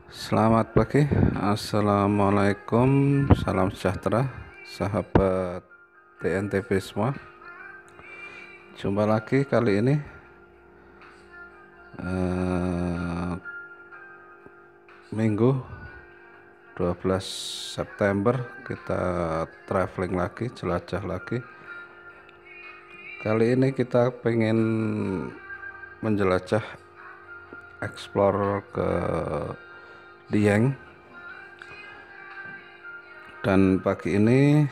Selamat pagi, assalamualaikum, salam sejahtera, sahabat TNTV semua. Jumpa lagi kali ini Minggu 12 September kita traveling lagi, jelajah lagi. Kali ini kita pengen menjelajah explore ke Dieng, dan pagi ini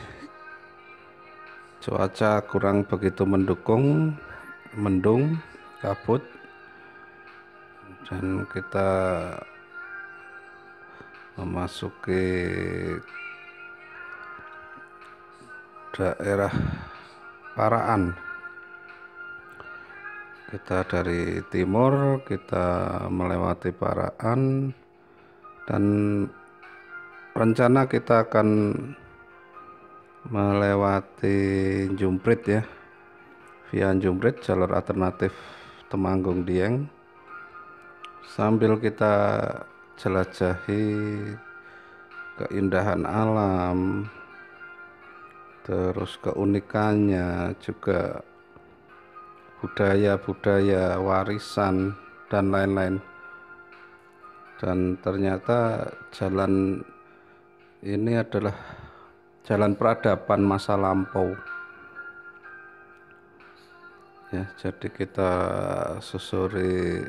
cuaca kurang begitu mendukung, mendung, kabut, dan kita memasuki daerah Paraan. Kita dari timur, kita melewati Paraan, dan rencana kita akan melewati Jumprit ya, via Jumprit, jalur alternatif Temanggung Dieng, sambil kita jelajahi keindahan alam, terus keunikannya, juga budaya-budaya, warisan, dan lain-lain. Dan ternyata jalan ini adalah jalan peradaban masa lampau ya. Jadi kita susuri,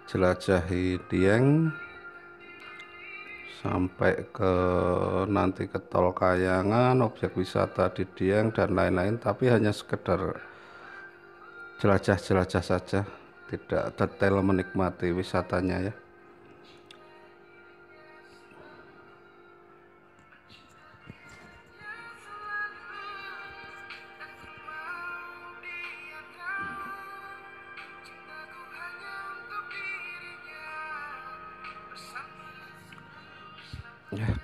jelajahi Dieng sampai ke nanti ke Tol Kayangan, objek wisata di Dieng, dan lain-lain, tapi hanya sekedar jelajah-jelajah saja, tidak detail menikmati wisatanya ya.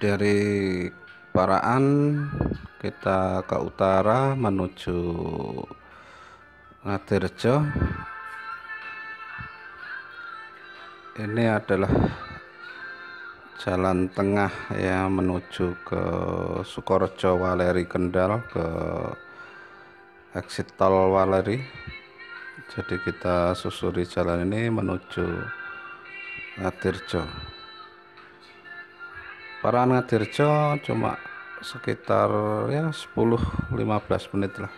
Dari Paraan kita ke utara menuju Ngadirejo. Ini adalah jalan tengah ya menuju ke Sukorejo, Waleri, Kendal, ke exit tol Waleri. Jadi kita susuri jalan ini menuju Ngadirejo. Paraan Ngadirejo cuma sekitar ya 10-15 menit lah.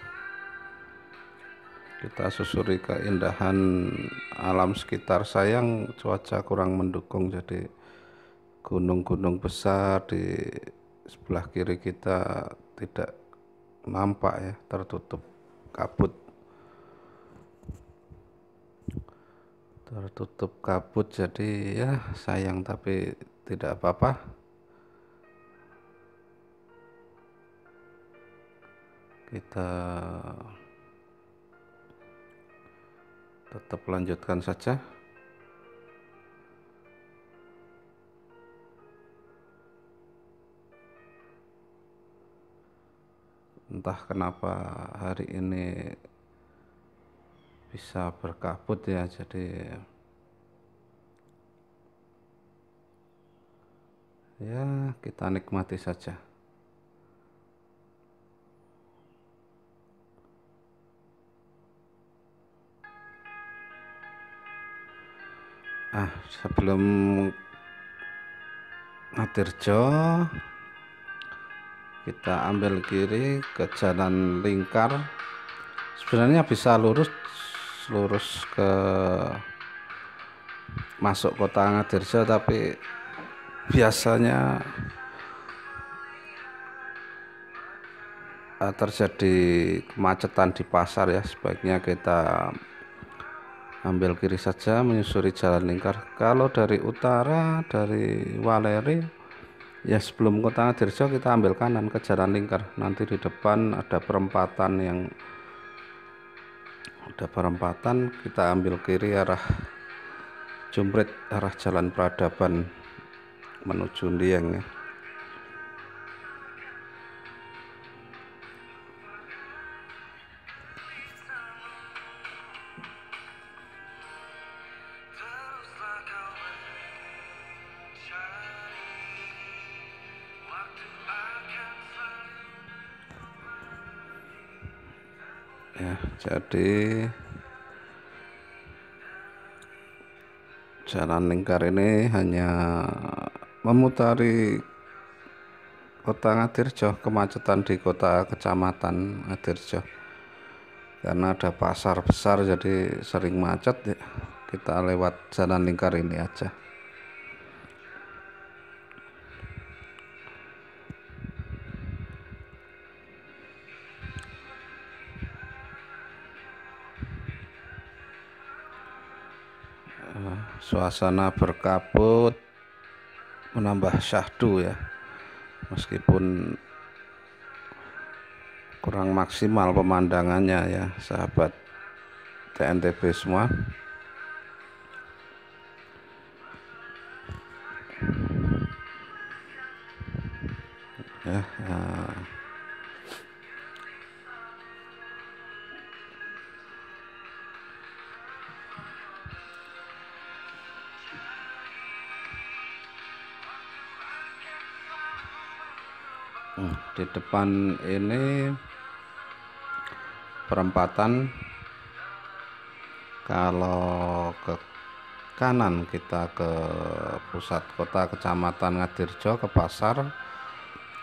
Kita susuri keindahan alam sekitar. Sayang cuaca kurang mendukung, jadi gunung-gunung besar di sebelah kiri kita tidak nampak ya, tertutup kabut, jadi ya sayang, tapi tidak apa-apa. Kita tetap lanjutkan saja. Entah kenapa hari ini bisa berkabut ya, jadi ya kita nikmati saja. Sebelum Ngadirejo kita ambil kiri ke jalan lingkar. Sebenarnya bisa lurus ke masuk kota Ngadirejo, tapi biasanya terjadi kemacetan di pasar ya. Sebaiknya kita ambil kiri saja menyusuri jalan lingkar. Kalau dari utara, dari Waleri ya, sebelum kota Ngadirejo kita ambil kanan ke jalan lingkar. Nanti di depan ada perempatan, kita ambil kiri arah Jumprit, arah jalan peradaban menuju Dieng ya. ya. Jadi jalan lingkar ini hanya memutari kota Ngadirjo, kemacetan di kota kecamatan Ngadirjo karena ada pasar besar jadi sering macet ya. Kita lewat jalan lingkar ini aja. Suasana berkabut menambah syahdu ya, meskipun kurang maksimal pemandangannya ya sahabat TNTB semua ya, ya. Di depan ini perempatan, kalau ke kanan kita ke pusat kota kecamatan Ngadirjo, ke pasar.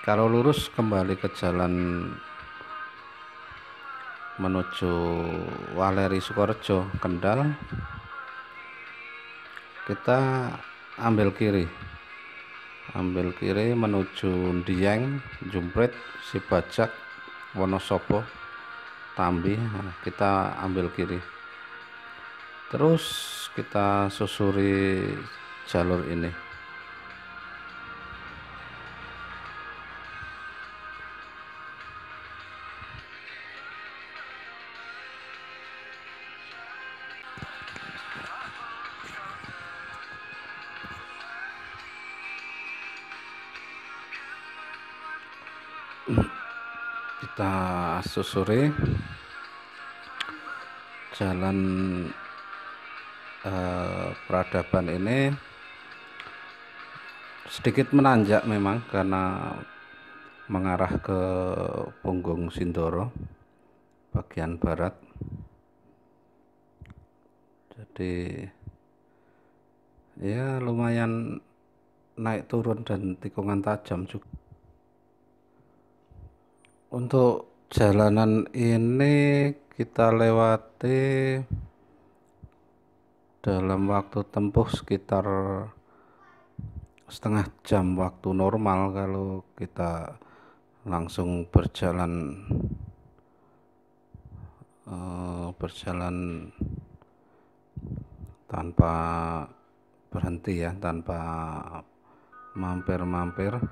Kalau lurus kembali ke jalan menuju Waleri Sukorejo Kendal, kita ambil kiri menuju Dieng, Jumprit, Sibajak, Wonosobo, Tambi. Nah, kita ambil kiri terus kita susuri jalur ini. Kita susuri jalan peradaban ini, sedikit menanjak memang karena mengarah ke Punggung Sindoro bagian barat. Jadi ya lumayan naik turun dan tikungan tajam juga. Untuk jalanan ini kita lewati dalam waktu tempuh sekitar setengah jam waktu normal kalau kita langsung berjalan tanpa berhenti ya, tanpa mampir-mampir.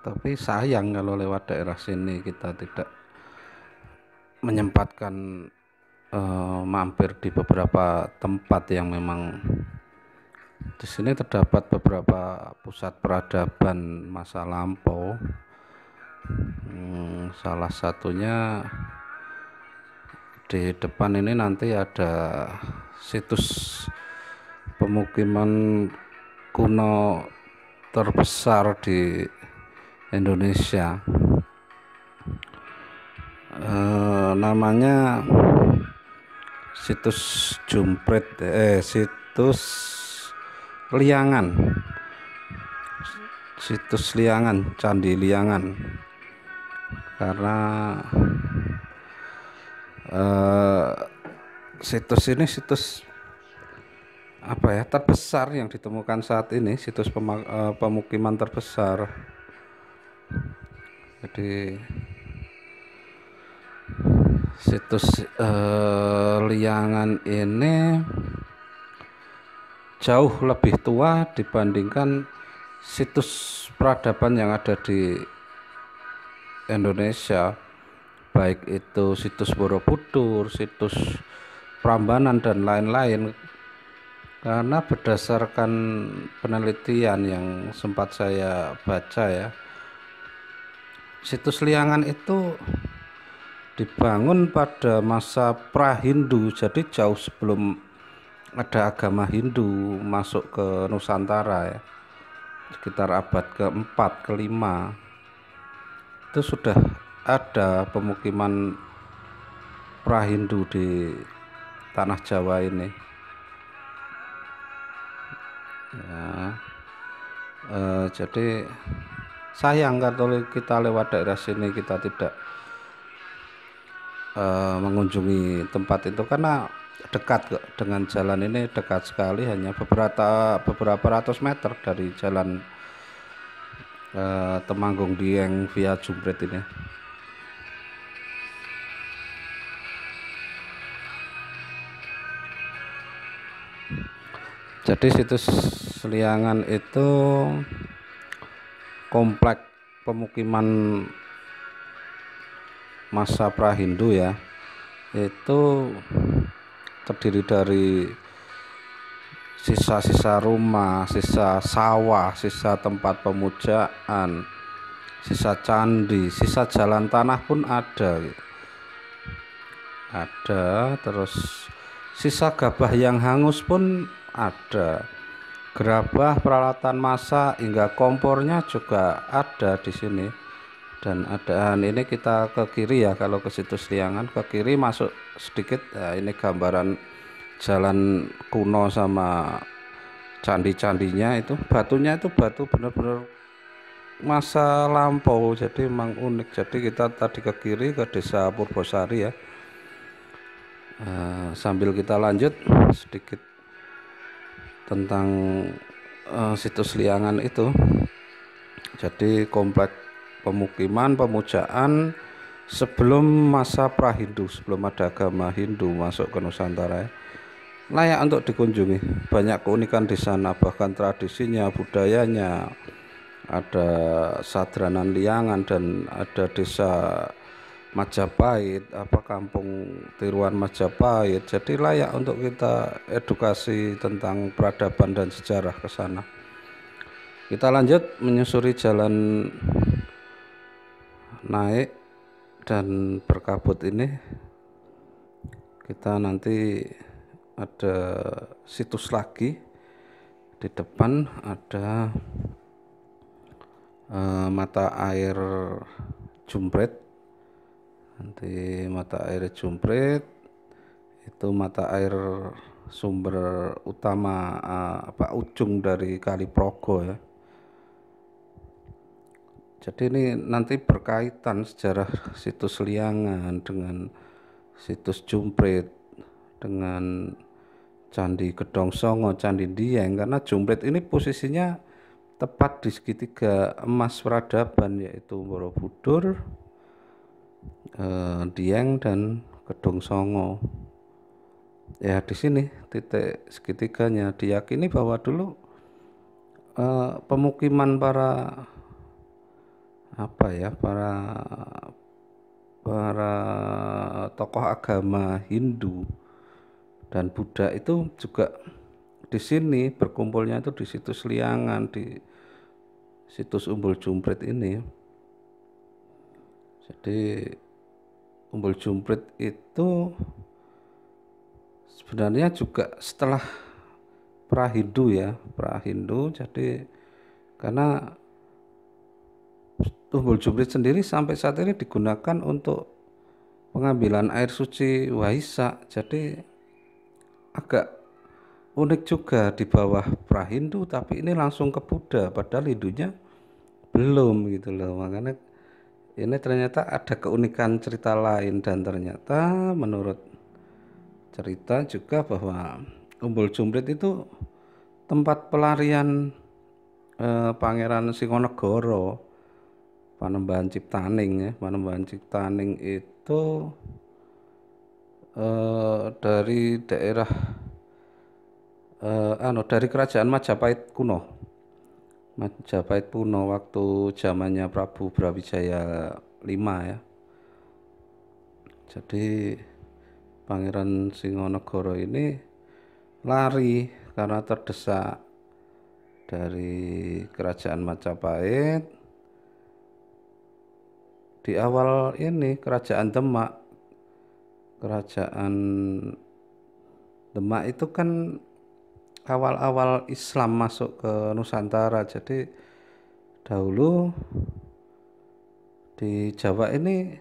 Tapi sayang kalau lewat daerah sini kita tidak menyempatkan mampir di beberapa tempat yang memang di sini terdapat beberapa pusat peradaban masa lampau. Salah satunya di depan ini nanti ada situs pemukiman kuno terbesar di Indonesia. Namanya situs Jumprit, situs Liangan, Candi Liangan. Karena situs ini situs apa ya, terbesar yang ditemukan saat ini, situs pemukiman terbesar. Jadi situs Liangan ini jauh lebih tua dibandingkan situs peradaban yang ada di Indonesia, baik itu situs Borobudur, situs Prambanan dan lain-lain. Karena berdasarkan penelitian yang sempat saya baca ya, situs Liangan itu dibangun pada masa pra-Hindu, jadi jauh sebelum ada agama Hindu masuk ke Nusantara ya, sekitar abad ke-4, ke-5. itu sudah ada pemukiman pra-Hindu di tanah Jawa ini ya. Jadi sayang kalau kita lewat daerah sini kita tidak mengunjungi tempat itu, karena dekat kok dengan jalan ini, dekat sekali, hanya beberapa ratus meter dari jalan Temanggung Dieng via Jumprit ini. Jadi situs Seliangan itu komplek pemukiman masa pra-Hindu ya, itu terdiri dari sisa-sisa rumah, sisa sawah, sisa tempat pemujaan, sisa candi, sisa jalan tanah pun ada, terus sisa gabah yang hangus pun ada, gerabah, peralatan masak hingga kompornya juga ada di sini. Dan ini kita ke kiri ya, kalau ke situs Liangan ke kiri masuk sedikit ya, ini gambaran jalan kuno sama candi-candinya. Itu batunya itu batu benar-benar masa lampau, jadi memang unik. Jadi kita tadi ke kiri ke desa Purbosari ya. Sambil kita lanjut sedikit tentang situs Liangan itu. Jadi komplek pemukiman pemujaan sebelum masa pra-Hindu, sebelum ada agama Hindu masuk ke Nusantara ya. Layak untuk dikunjungi, banyak keunikan di sana, bahkan tradisinya, budayanya, ada Sadranan Liangan dan ada desa Majapahit, kampung tiruan Majapahit. Jadi layak untuk kita edukasi tentang peradaban dan sejarah ke sana. Kita lanjut menyusuri jalan naik dan berkabut ini. Kita nanti ada situs lagi, di depan ada mata air Jumprit. Nanti mata air Jumprit itu mata air sumber utama ujung dari Kali Progo ya. Jadi ini nanti berkaitan sejarah situs Liangan dengan situs Jumprit, dengan Candi Gedong Songo, Candi Dieng, karena Jumprit ini posisinya tepat di segitiga emas peradaban, yaitu Borobudur, Dieng dan Gedong Songo. Ya di sini titik segitiganya. Diyakini bahwa dulu pemukiman para tokoh agama Hindu dan Buddha itu juga di sini berkumpulnya, itu di situs Liangan, di situs Umbul Jumprit ini. Jadi Umbul Jumprit itu sebenarnya juga setelah pra-Hindu ya, pra-Hindu. Jadi karena Umbul Jumprit sendiri sampai saat ini digunakan untuk pengambilan air suci Waisak. Jadi agak unik juga, di bawah pra-Hindu tapi ini langsung ke Buddha, padahal Hindunya belum gitu loh. Makanya ini ternyata ada keunikan cerita lain, dan ternyata menurut cerita juga bahwa Umbul Jumprit itu tempat pelarian Pangeran Singonegoro, Panembahan Ciptaning ya. Panembahan Ciptaning itu dari daerah dari kerajaan Majapahit kuno. Majapahit kuno waktu zamannya Prabu Brawijaya V ya. Jadi Pangeran Singonegoro ini lari karena terdesak dari kerajaan Majapahit. Di awal ini kerajaan Demak itu kan awal-awal Islam masuk ke Nusantara. Jadi dahulu Di Jawa ini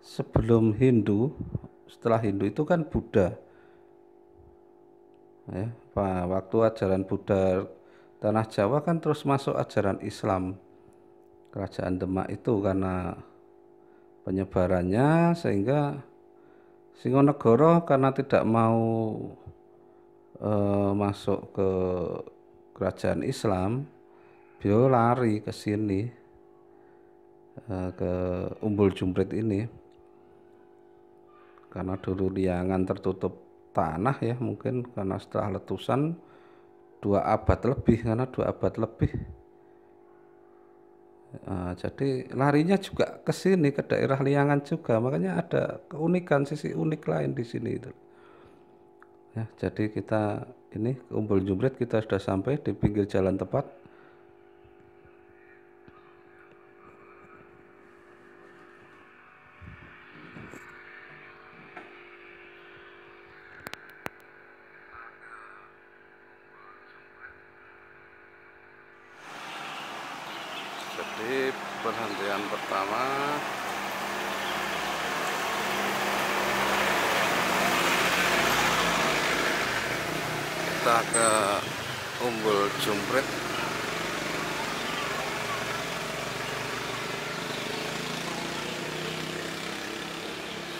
sebelum Hindu, setelah Hindu itu kan Buddha, ya. Waktu ajaran Buddha tanah Jawa kan terus masuk ajaran Islam. Kerajaan Demak itu karena penyebarannya, sehingga Singonegoro karena tidak mau masuk ke kerajaan Islam, beliau lari ke sini, ke Umbul Jumprit ini, karena dulu Liangan tertutup tanah ya, mungkin karena setelah letusan 2 abad lebih, karena 2 abad lebih. Jadi larinya juga ke sini, ke daerah Liangan juga, makanya ada keunikan, sisi unik lain di sini itu. Ya, jadi kita ini ke Umbul Jumprit, kita sudah sampai di pinggir jalan tepat. Jadi perhentian pertama kita ke Umbul Jumprit.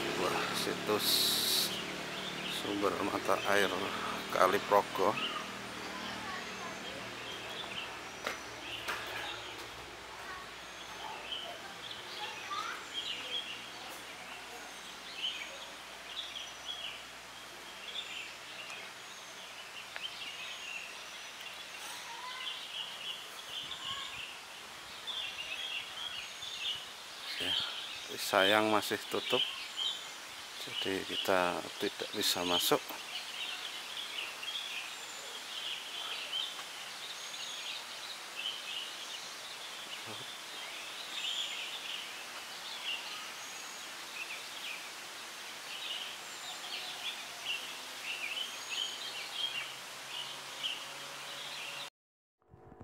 Sebuah situs sumber mata air Kali Progo. Ya, sayang masih tutup, jadi kita tidak bisa masuk.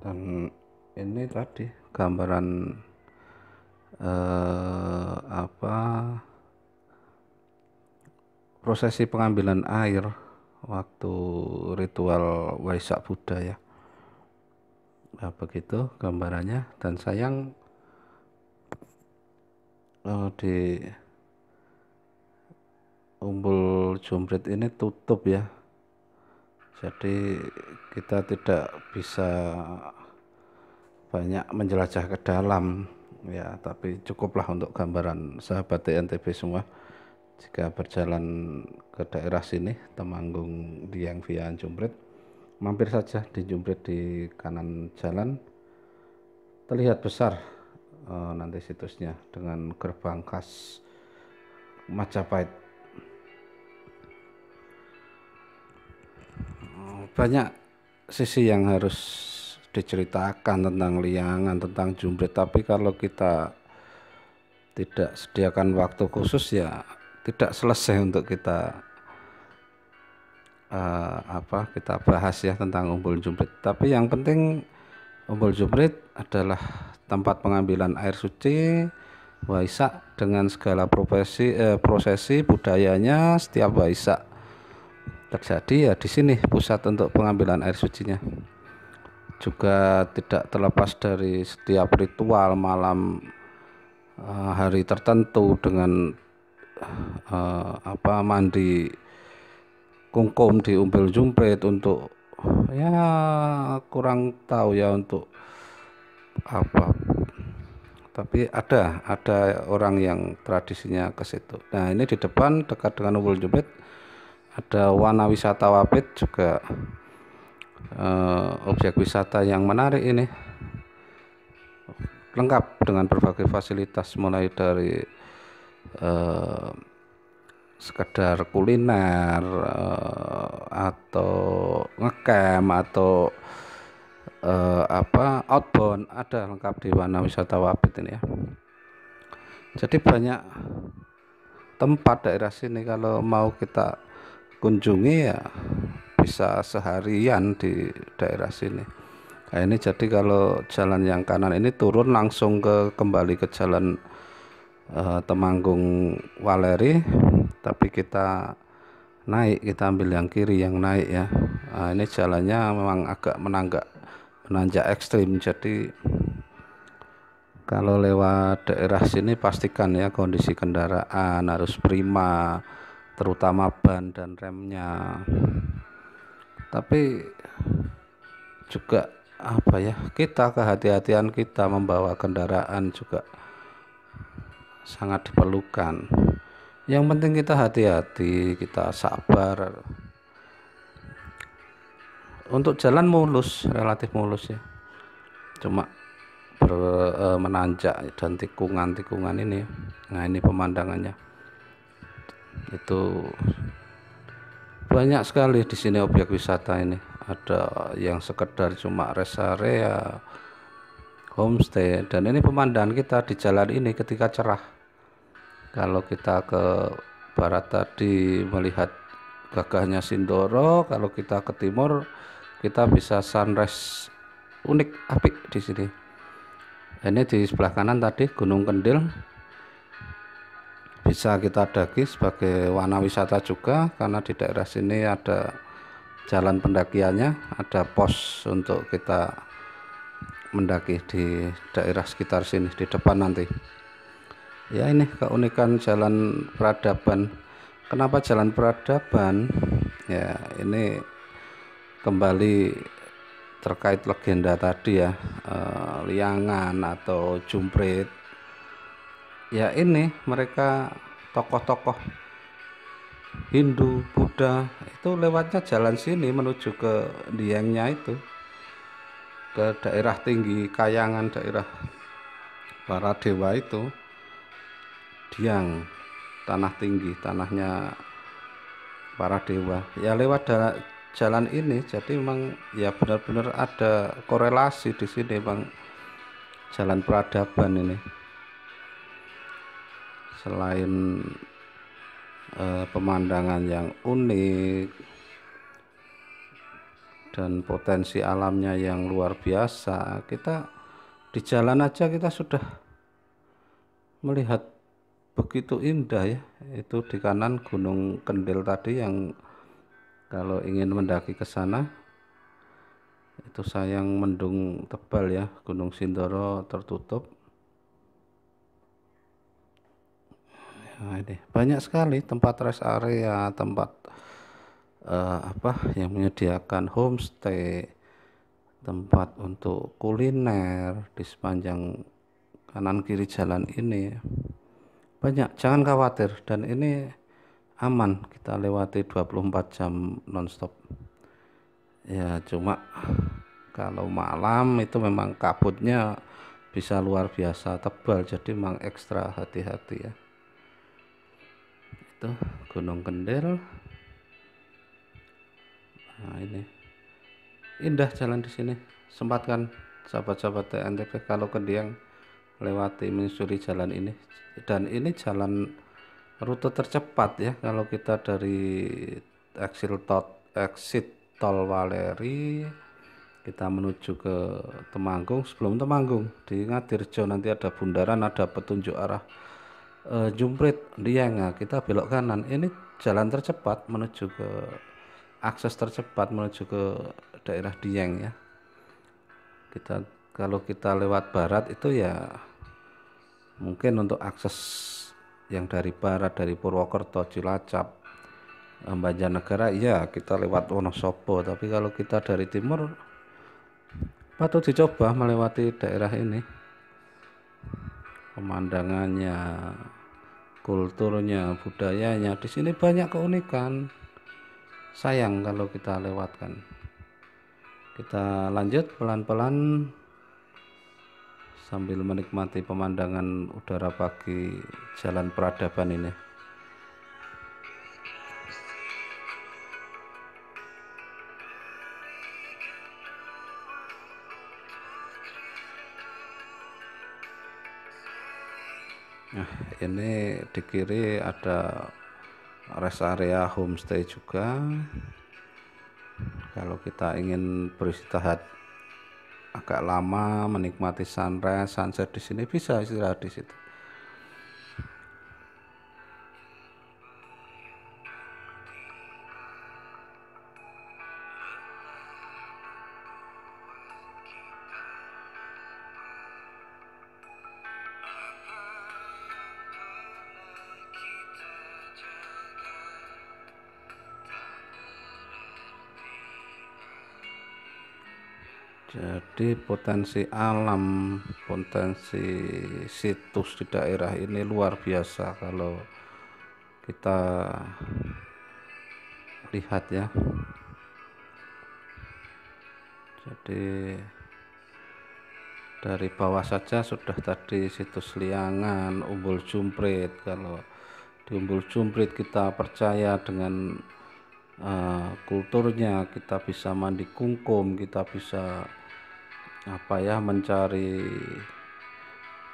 Dan ini tadi gambaran prosesi pengambilan air waktu ritual Waisak Buddha ya. Nah, begitu gambarannya. Dan sayang di Umbul Jumprit ini tutup ya, jadi kita tidak bisa banyak menjelajah ke dalam ya, tapi cukuplah untuk gambaran sahabat TNTB semua. Jika berjalan ke daerah sini, Temanggung, Dieng, Vian, Jumprit, mampir saja di Jumprit, di kanan jalan terlihat besar nanti situsnya dengan gerbang khas Majapahit. Banyak sisi yang harus diceritakan tentang Liangan, tentang Jumprit, tapi kalau kita tidak sediakan waktu khusus ya tidak selesai untuk kita kita bahas ya tentang Umbul Jumprit. Tapi yang penting Umbul Jumprit adalah tempat pengambilan air suci Waisak dengan segala prosesi budayanya. Setiap Waisak terjadi ya di sini pusat untuk pengambilan air sucinya. Juga tidak terlepas dari setiap ritual malam hari tertentu dengan mandi kungkum di Umbul Jumprit untuk ya kurang tahu ya untuk apa, tapi ada orang yang tradisinya ke situ. Nah, ini di depan dekat dengan Umbul Jumprit ada Wana Wisata Wapit, juga objek wisata yang menarik ini, lengkap dengan berbagai fasilitas mulai dari sekedar kuliner atau ngecamp atau outbound, ada lengkap di Wana Wisata Wapit ini ya. Jadi banyak tempat daerah sini kalau mau kita kunjungi ya bisa seharian di daerah sini. Nah, ini jadi kalau jalan yang kanan ini turun langsung kembali ke jalan Temanggung Waleri, tapi kita naik, kita ambil yang kiri yang naik ya. Nah, ini jalannya memang agak menanjak ekstrim, jadi kalau lewat daerah sini pastikan ya kondisi kendaraan harus prima, terutama ban dan remnya. Tapi juga apa ya, kita kehati-hatian kita membawa kendaraan juga sangat diperlukan. Yang penting kita hati-hati, kita sabar. Untuk jalan mulus, relatif mulus ya. Cuma menanjak dan tikungan-tikungan ini. Nah, ini pemandangannya. Itu banyak sekali di sini objek wisata ini. Ada yang sekedar cuma rest area, homestay, dan ini pemandangan kita di jalan ini ketika cerah. Kalau kita ke barat tadi melihat gagahnya Sindoro, kalau kita ke timur kita bisa sunrise unik apik di sini. Ini di sebelah kanan tadi Gunung Kendil, bisa kita daki sebagai warna wisata juga, karena di daerah sini ada jalan pendakiannya, ada pos untuk kita mendaki di daerah sekitar sini di depan nanti. Ya, ini keunikan jalan peradaban. Kenapa jalan peradaban? Ya, ini kembali terkait legenda tadi ya, liangan atau jumprit. Ya, ini mereka tokoh-tokoh Hindu, Buddha itu lewatnya jalan sini menuju ke Diengnya itu, ke daerah tinggi Kayangan, daerah para dewa itu. Diang, tanah tinggi, tanahnya para dewa ya, lewat jalan ini. Jadi memang ya benar-benar ada korelasi di sini bang, jalan peradaban ini. Selain pemandangan yang unik dan potensi alamnya yang luar biasa, kita di jalan aja kita sudah melihat begitu indah ya. Itu di kanan Gunung Kendil tadi, yang kalau ingin mendaki ke sana itu sayang mendung tebal ya, Gunung Sindoro tertutup. Nah, ini banyak sekali tempat rest area, tempat yang menyediakan homestay, tempat untuk kuliner di sepanjang kanan kiri jalan ini. Banyak, jangan khawatir, dan ini aman, kita lewati 24 jam nonstop. Ya, cuma kalau malam itu memang kabutnya bisa luar biasa tebal, jadi memang ekstra hati-hati ya. Itu Gunung Kendil. Nah, ini indah jalan di sini. Sempatkan sahabat-sahabat TNTP kalau ke Dieng lewati menyusuri jalan ini. Dan ini jalan rute tercepat ya, kalau kita dari exit tol Waleri kita menuju ke Temanggung. Sebelum Temanggung di Ngadirjo nanti ada bundaran, ada petunjuk arah Jumprit Dieng. Nah, kita belok kanan, ini jalan tercepat menuju ke akses tercepat menuju ke daerah Dieng ya. Kalau kita lewat barat itu ya mungkin untuk akses yang dari barat, dari Purwokerto, Cilacap, Banjarnegara, ya kita lewat Wonosobo. Tapi kalau kita dari timur patut dicoba melewati daerah ini. Pemandangannya, kulturnya, budayanya, di sini banyak keunikan. Sayang kalau kita lewatkan. Kita lanjut pelan-pelan sambil menikmati pemandangan udara pagi jalan peradaban ini. Nah, ini di kiri ada rest area homestay juga. Kalau kita ingin beristirahat agak lama menikmati sunrise, sunset di sini, bisa istirahat di situ. Jadi potensi alam, potensi situs di daerah ini luar biasa kalau kita lihat ya. Jadi dari bawah saja sudah tadi situs Liangan, Umbul Jumprit. Kalau di Umbul Jumprit kita percaya dengan kulturnya, kita bisa mandi kungkum, kita bisa mencari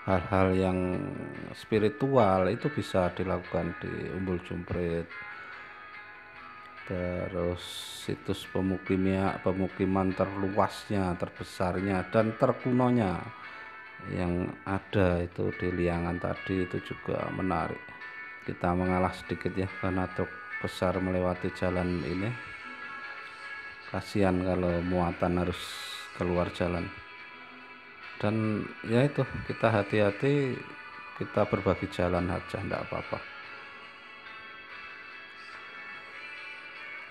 hal-hal yang spiritual, itu bisa dilakukan di Umbul Jumprit. Terus situs pemukiman terluasnya, terbesarnya, dan terkunonya yang ada itu di Liangan tadi, itu juga menarik. Kita mengalah sedikit ya karena truk besar melewati jalan ini, kasihan kalau muatan harus keluar jalan. Dan ya itu, kita hati-hati, kita berbagi jalan aja, enggak apa-apa.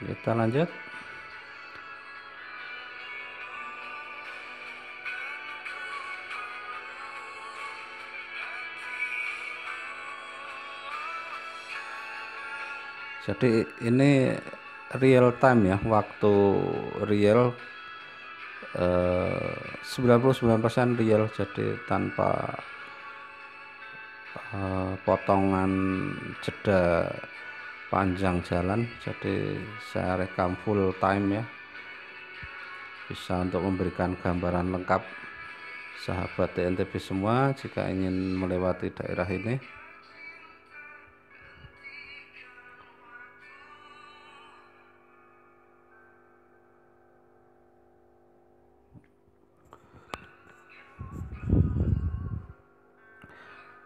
Kita lanjut. Jadi ini real time ya, waktu real, 99% real, jadi tanpa potongan jeda panjang jalan. Jadi saya rekam full time ya, bisa untuk memberikan gambaran lengkap sahabat TNTB semua jika ingin melewati daerah ini.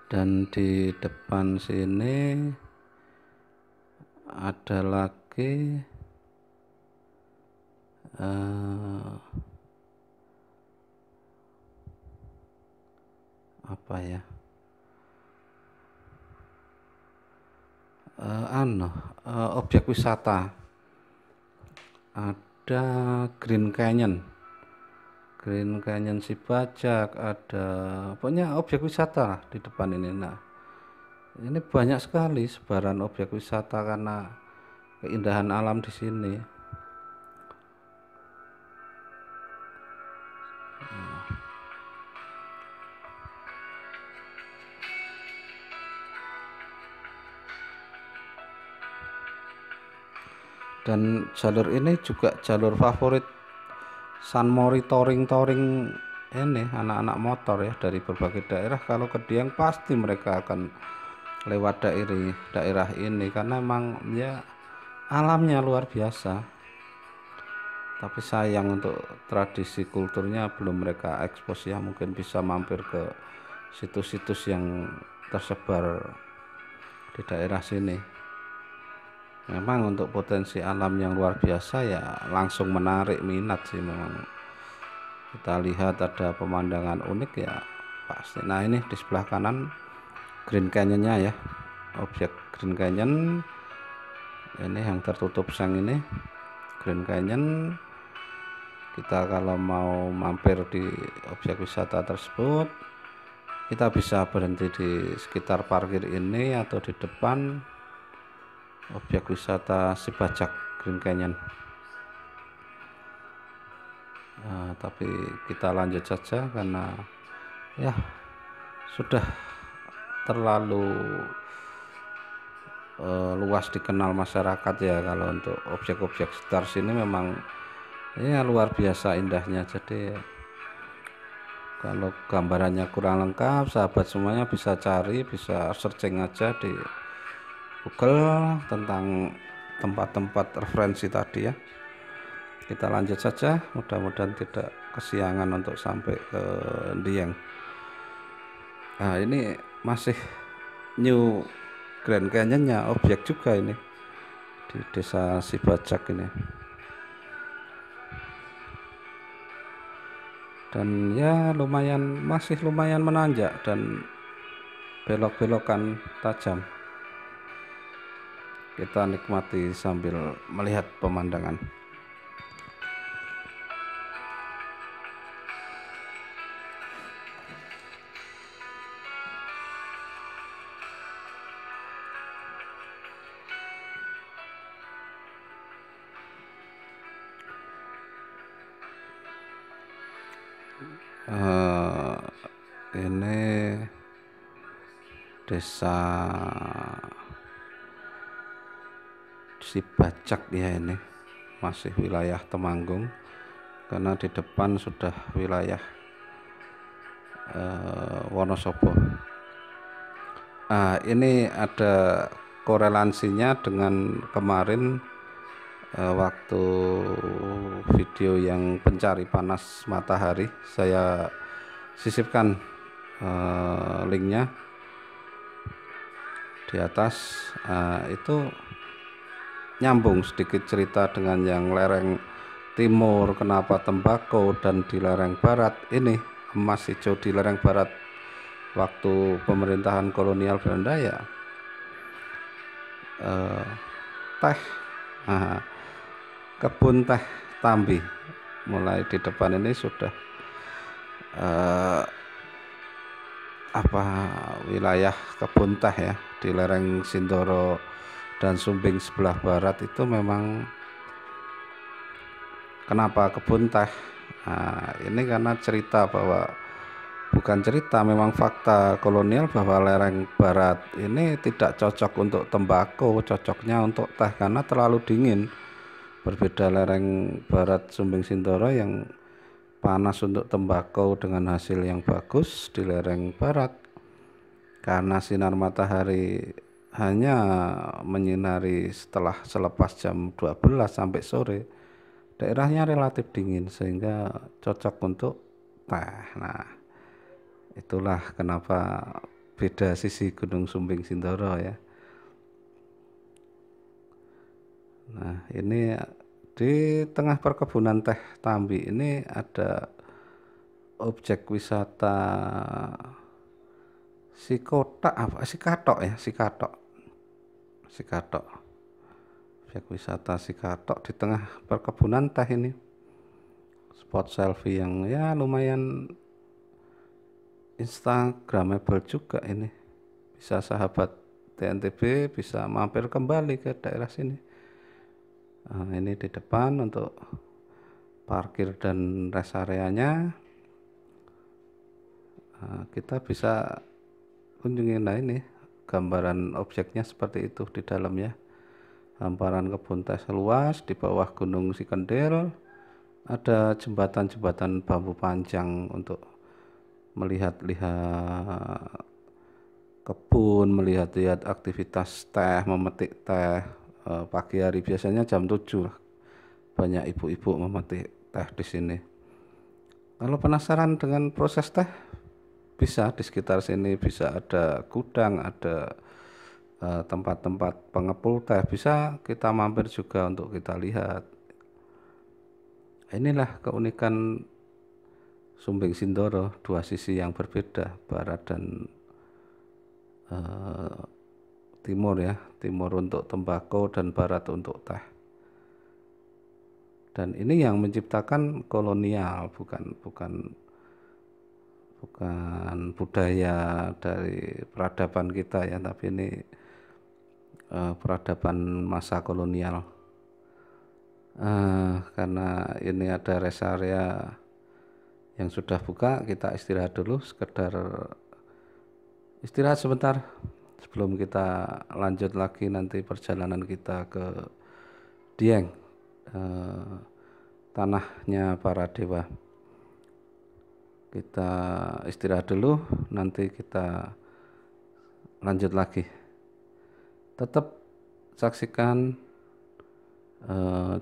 Dan di depan sini ada lagi objek wisata, ada Green Canyon Sibajak, ada pokoknya objek wisata di depan ini. Nah, ini banyak sekali sebaran objek wisata karena keindahan alam di sini. Dan jalur ini juga jalur favorit Sunmori touring ini anak-anak motor ya, dari berbagai daerah. Kalau ke Dieng pasti mereka akan lewat daerah ini karena memang ya alamnya luar biasa. Tapi sayang untuk tradisi kulturnya belum mereka ekspos ya, mungkin bisa mampir ke situs-situs yang tersebar di daerah sini. Memang untuk potensi alam yang luar biasa ya, langsung menarik minat sih memang. Kita lihat ada pemandangan unik ya pasti. Nah, ini di sebelah kanan Green Canyon-nya ya, objek Green Canyon ini yang tertutup seng ini, Green Canyon. Kita kalau mau mampir di objek wisata tersebut, kita bisa berhenti di sekitar parkir ini atau di depan objek wisata Sibajak Green Canyon. Tapi kita lanjut saja karena ya sudah terlalu luas dikenal masyarakat ya. Kalau untuk objek-objek sekitar sini memang ya luar biasa indahnya. Jadi kalau gambarannya kurang lengkap, sahabat semuanya bisa cari, bisa searching aja di Google tentang tempat-tempat referensi tadi ya. Kita lanjut saja, mudah-mudahan tidak kesiangan untuk sampai ke Dieng. Nah, ini masih New Grand Canyon-nya objek juga ini di desa Sibajak ini. Dan ya masih lumayan menanjak dan belok-belokan tajam. Kita nikmati sambil melihat pemandangan. Ini desa Sibajak ya, ini masih wilayah Temanggung karena di depan sudah wilayah Wonosobo. Ini ada korelasinya dengan kemarin waktu video yang pencari panas matahari. Saya sisipkan linknya di atas. Itu nyambung sedikit cerita dengan yang lereng timur kenapa tembakau, dan di lereng barat ini emas hijau. Di lereng barat waktu pemerintahan kolonial Belanda ya teh, kebun teh Tambi. Mulai di depan ini sudah wilayah kebun teh ya. Di lereng Sindoro dan Sumbing sebelah barat itu memang kenapa kebun teh. Ini karena cerita bahwa bukan cerita, memang fakta kolonial bahwa lereng barat ini tidak cocok untuk tembakau, cocoknya untuk teh karena terlalu dingin. Berbeda lereng barat Sumbing Sindoro yang panas untuk tembakau dengan hasil yang bagus. Di lereng barat karena sinar matahari hanya menyinari selepas jam 12 sampai sore, daerahnya relatif dingin sehingga cocok untuk teh. Nah, itulah kenapa beda sisi Gunung Sumbing Sindoro ya. Nah, ini di tengah perkebunan teh Tambi ini ada objek wisata Sikatok. Objek wisata Sikatok di tengah perkebunan teh ini. Spot selfie yang ya lumayan instagramable juga ini. Bisa sahabat TNTB bisa mampir kembali ke daerah sini. Ini di depan untuk parkir dan rest areanya. Kita bisa kunjungi. Nah, ini gambaran objeknya seperti itu di dalamnya. Hamparan kebun teh luas, di bawah Gunung Sikendil ada jembatan-jembatan bambu panjang untuk melihat-lihat kebun, melihat-lihat aktivitas teh, memetik teh. Pagi hari biasanya jam 7 banyak ibu-ibu memetik teh di sini. Kalau penasaran dengan proses teh, bisa di sekitar sini bisa ada gudang, ada tempat-tempat pengepul teh, bisa kita mampir juga untuk kita lihat. Inilah keunikan Sumbing Sindoro, dua sisi yang berbeda, barat dan timur ya. Timur untuk tembakau dan barat untuk teh. Dan ini yang menciptakan kolonial, bukan budaya dari peradaban kita ya, tapi ini peradaban masa kolonial. Karena ini ada rest area yang sudah buka, kita istirahat dulu, sekedar istirahat sebentar sebelum kita lanjut lagi nanti perjalanan kita ke Dieng, tanahnya para dewa. Kita istirahat dulu, nanti kita lanjut lagi. Tetap saksikan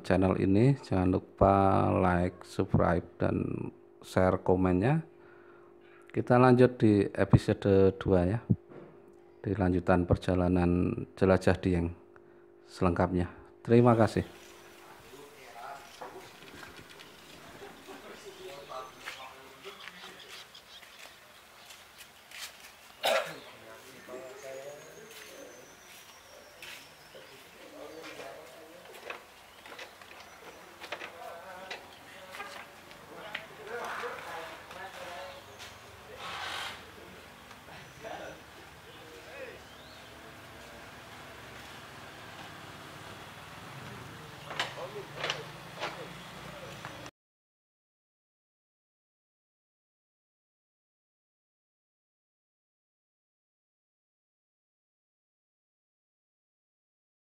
channel ini, jangan lupa like, subscribe, dan share komennya. Kita lanjut di episode 2 ya, di lanjutan perjalanan jelajah Dieng selengkapnya. Terima kasih.